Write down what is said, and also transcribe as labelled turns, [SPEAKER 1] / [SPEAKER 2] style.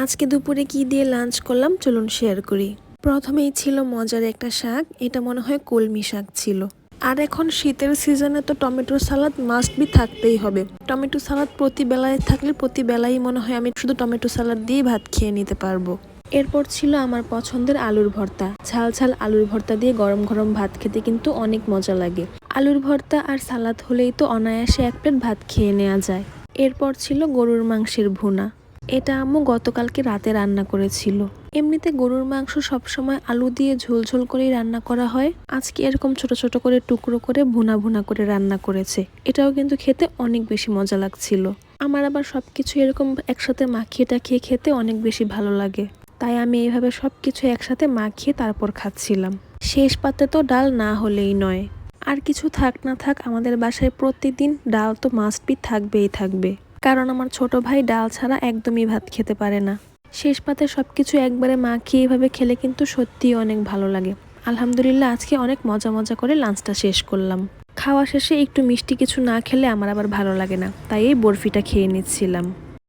[SPEAKER 1] আজকে দুপুরে কি দিয়ে লাঞ্চ করলাম চলুন শেয়ার করি। প্রথমেই ছিল মজার একটা শাক, এটা মনে হয় কলমি শাক ছিল। আর এখন শীতের সিজনে তো টমেটো সালাদ মাস্ট বি থাকতেই হবে। টমেটো সালাদ প্রতি বেলায় থাকলে প্রতি বেলায় মনে হয় আমি শুধু টমেটো সালাদ দিয়ে ভাত খেয়ে নিতে পারবো। এরপর ছিল আমার পছন্দের আলুর ভর্তা। ঝাল ঝাল আলুর ভর্তা দিয়ে গরম গরম ভাত খেতে কিন্তু অনেক মজা লাগে। আলুর ভর্তা আর সালাদ হলেই তো অনায়াসে এক প্লেট ভাত খেয়ে নেওয়া যায়। এরপর ছিল গরুর মাংসের ভুনা। এটা আম্মু গতকালকে রাতে রান্না করেছিল। এমনিতে গরুর মাংস সবসময় আলু দিয়ে ঝোল ঝোল করেই রান্না করা হয়, আজকে এরকম ছোট ছোট করে টুকরো করে ভুনা ভুনা করে রান্না করেছে। এটাও কিন্তু খেতে অনেক বেশি মজা লাগছিল। আমার আবার সবকিছু এরকম একসাথে মাখিয়ে টাখিয়ে খেতে অনেক বেশি ভালো লাগে, তাই আমি এইভাবে সবকিছু একসাথে মাখিয়ে তারপর খাচ্ছিলাম। শেষ পাতে তো ডাল না হলেই নয়। আর কিছু থাক না থাক আমাদের বাসায় প্রতিদিন ডাল তো মাস্ট বি থাকবেই থাকবে, কারণ আমার ছোট ভাই ডাল ছাড়া একদমই ভাত খেতে পারে না। শেষ পাতে সবকিছু একবারে মাখিয়ে এভাবে খেলে কিন্তু সত্যিই অনেক ভালো লাগে। আলহামদুলিল্লাহ আজকে অনেক মজা মজা করে লাঞ্চটা শেষ করলাম। খাওয়া শেষে একটু মিষ্টি কিছু না খেলে আমার আবার ভালো লাগে না, তাই এই বরফিটা খেয়ে নিচ্ছিলাম।